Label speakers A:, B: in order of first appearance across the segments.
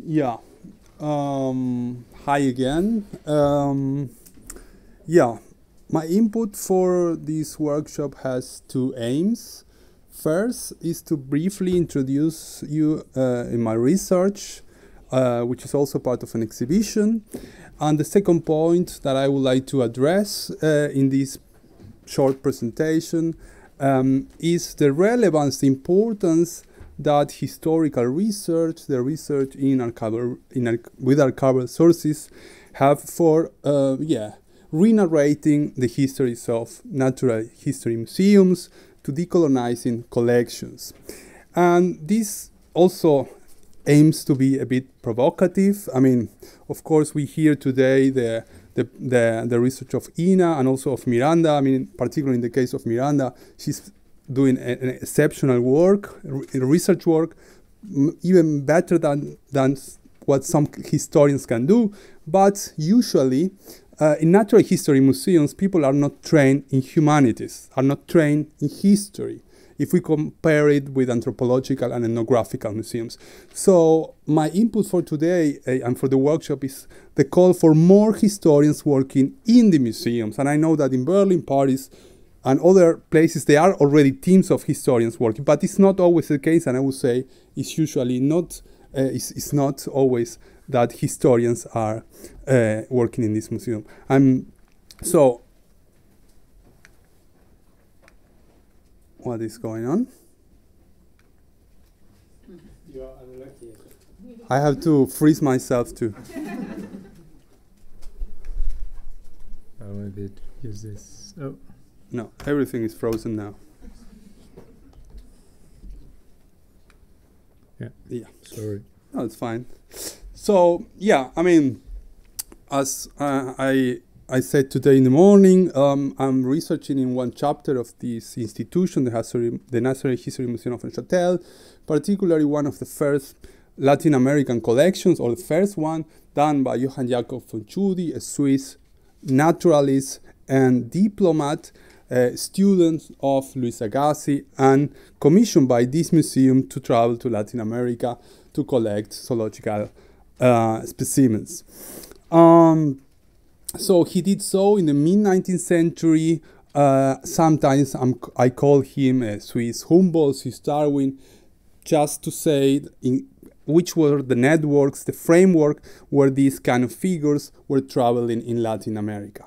A: Yeah. Hi again. Yeah. My input for this workshop has two aims. First is to briefly introduce you in my research, which is also part of an exhibition. And the second point that I would like to address in this short presentation is the relevance, the importance that historical research, the research in with archival sources, have for re-narrating the histories of natural history museums to decolonizing collections. And this also aims to be a bit provocative. I mean, of course, we hear today the research of Ina and also of Miranda. I mean, particularly in the case of Miranda, she's doing an exceptional work, research work, even better than what some historians can do. But usually, in natural history museums, people are not trained in humanities, are not trained in history, if we compare it with anthropological and ethnographical museums. So my input for today and for the workshop is the call for more historians working in the museums. And I know that in Berlin, Paris, and other places, there are already teams of historians working, but it's not always the case, and I would say it's usually not, it's not always that historians are working in this museum. So, what is going on?
B: You are unlucky.
A: I have to freeze myself too.
B: I maybe use this. Oh.
A: No, everything is frozen now.
B: Yeah. Sorry.
A: No, it's fine. So yeah, I mean, as I said today in the morning, I'm researching in one chapter of this institution, the Natural History Museum of Neuchâtel, particularly one of the first Latin American collections, or the first one done by Johann Jakob von Tschudi, a Swiss naturalist and diplomat, student of Luis Agassi, and commissioned by this museum to travel to Latin America to collect zoological specimens. So he did so in the mid-19th century. Sometimes I call him a Swiss Humboldt, Swiss Darwin, just to say in which were the networks, the framework where these kind of figures were traveling in Latin America.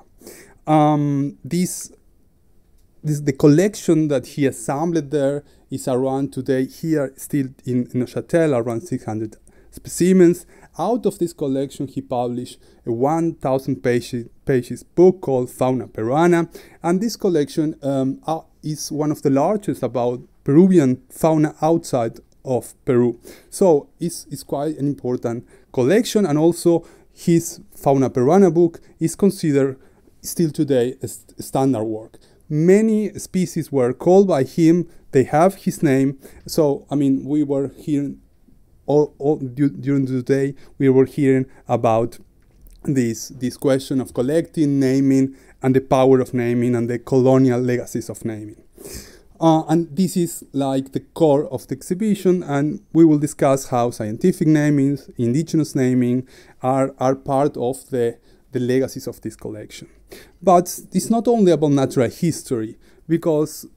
A: The collection that he assembled there is around today here still in Neuchâtel, around 600 specimens. Out of this collection, he published a 1,000 pages book called Fauna Peruana, and this collection is one of the largest about Peruvian fauna outside of Peru. So it's quite an important collection, and also his Fauna Peruana book is considered still today a standard work. Many species were called by him, they have his name. So, I mean, we were hearing during the day, we were hearing about this question of collecting, naming, and the power of naming, and the colonial legacies of naming. And this is like the core of the exhibition, and we will discuss how scientific naming, indigenous naming are part of the legacies of this collection. But it's not only about natural history, because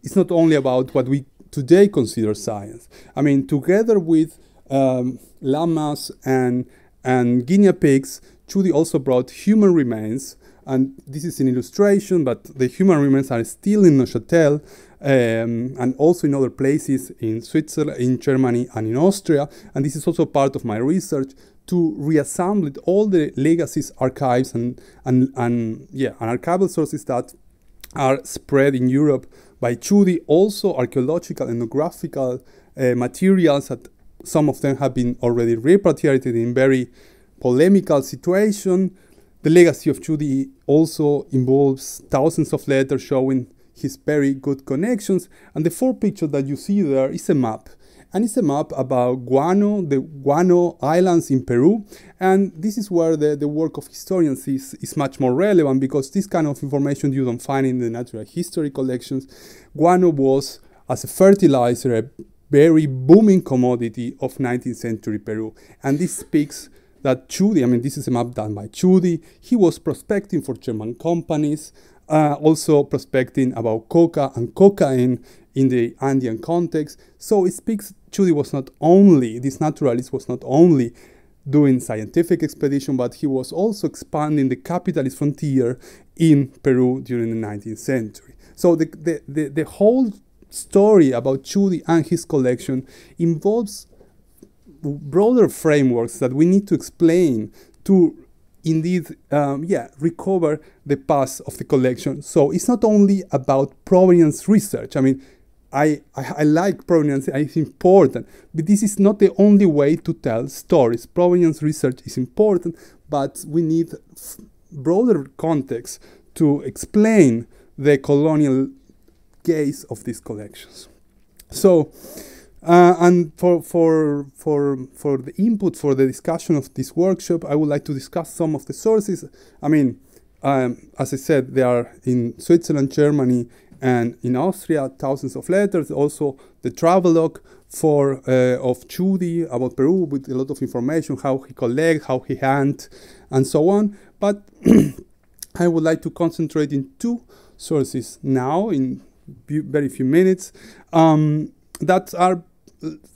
A: it's not only about what we today consider science. I mean, together with llamas and guinea pigs, Tschudi also brought human remains, and this is an illustration, but the human remains are still in Neuchâtel, and also in other places in Switzerland, in Germany, and in Austria. And this is also part of my research, to reassemble all the legacies, archives, and archival sources that are spread in Europe by Tschudi. Also archaeological and ethnographical materials, that some of them have been already repatriated in very polemical situation. The legacy of Tschudi also involves thousands of letters showing his very good connections. And the fourth picture that you see there is a map. And it's a map about guano, the guano islands in Peru. And this is where the work of historians is much more relevant, because this kind of information you don't find in the natural history collections. Guano was, as a fertilizer, a very booming commodity of 19th century Peru. And this speaks that Tschudi, I mean, this is a map done by Tschudi, he was prospecting for German companies, also prospecting about coca and cocaine in the Andean context. So it speaks, Tschudi was not only, this naturalist was not only doing scientific expedition, but he was also expanding the capitalist frontier in Peru during the 19th century. So the whole story about Tschudi and his collection involves broader frameworks that we need to explain to indeed recover the past of the collection. So it's not only about provenance research. I mean, I like provenance, it's important, but this is not the only way to tell stories. Provenance research is important, but we need broader context to explain the colonial gaze of these collections. So, and for the input for the discussion of this workshop, I would like to discuss some of the sources. I mean, as I said, they are in Switzerland, Germany, and in Austria, thousands of letters. Also, the travelogue of Tschudi about Peru with a lot of information, how he collect, how he hunt, and so on. But I would like to concentrate in two sources now in very few minutes that are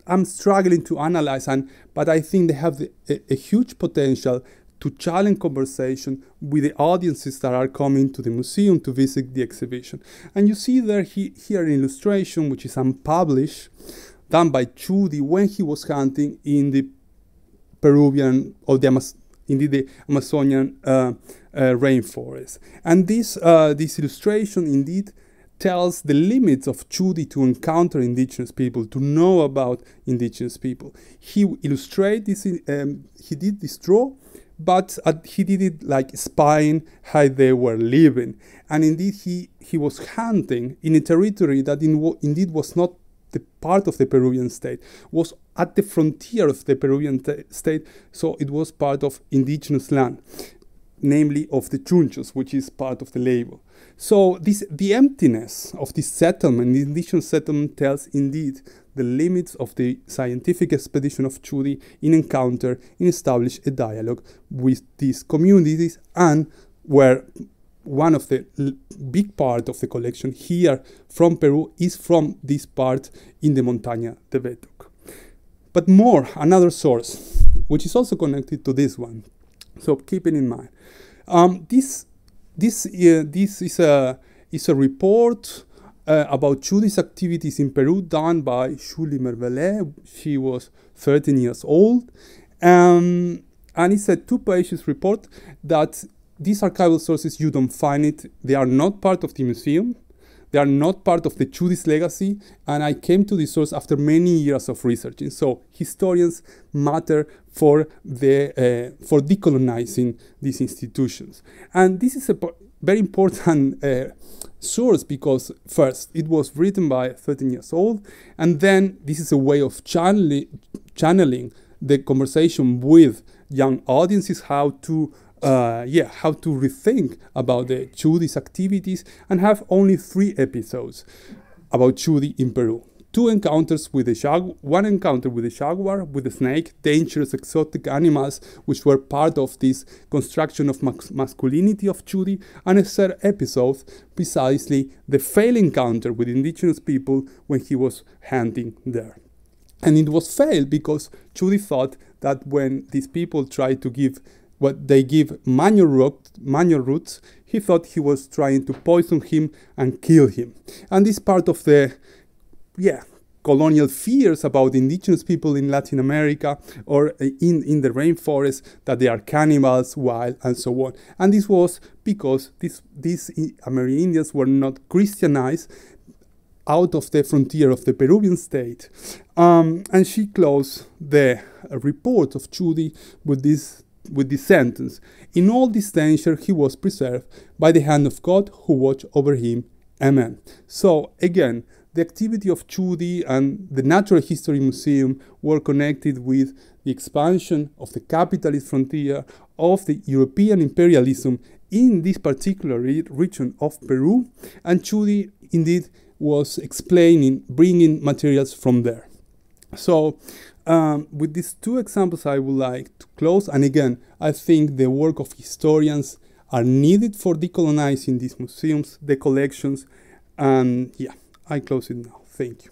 A: I'm struggling to analyze, but I think they have a huge potential to challenge conversation with the audiences that are coming to the museum to visit the exhibition. And you see there here an illustration which is unpublished, done by Tschudi when he was hunting in the Peruvian or the Amazonian rainforest. And this illustration indeed tells the limits of Tschudi to encounter indigenous people, to know about indigenous people. He illustrated this, he did this draw, but he did it like spying how they were living. And indeed, he was hunting in a territory that indeed was not the part of the Peruvian state, was at the frontier of the Peruvian state, so it was part of indigenous land, namely of the Chunchos, which is part of the label. So the emptiness of this settlement, the indigenous settlement, tells indeed the limits of the scientific expedition of Tschudi in encounter, in establish a dialogue with these communities, and where one of the big part of the collection here from Peru is from this part in the Montaña de Betuc. But more, another source, which is also connected to this one. So keep it in mind. This is a report about Tschudi's activities in Peru done by Julie Mervelet. She was 13 years old. And it's a 2-page report that these archival sources, you don't find it. They are not part of the museum. They are not part of the Tschudi's legacy. And I came to this source after many years of researching. So historians matter for decolonizing these institutions. And this is a very important source because first, it was written by 13 years old. And then this is a way of channeling the conversation with young audiences, how to rethink about the Tschudi's activities, and have only 3 episodes about Tschudi in Peru. 2 encounters with the jaguar, 1 encounter with the jaguar, with the snake, dangerous exotic animals which were part of this construction of masculinity of Tschudi, and a 3rd episode, precisely the failed encounter with indigenous people when he was hunting there. And it was failed because Tschudi thought that when these people tried to give what they give manual roots, he thought he was trying to poison him and kill him. And this part of the colonial fears about indigenous people in Latin America or in the rainforest, that they are cannibals, wild, and so on. And this was because these Amerindians were not Christianized out of the frontier of the Peruvian state. And she closed the report of Tschudi with this sentence: in all this danger he was preserved by the hand of God who watched over him. Amen. So again, the activity of Tschudi and the Natural History Museum were connected with the expansion of the capitalist frontier of the European imperialism in this particular region of Peru, and Tschudi indeed was explaining, bringing materials from there. So with these two examples, I would like to close. And again, I think the work of historians are needed for decolonizing these museums, the collections. And yeah, I close it now. Thank you.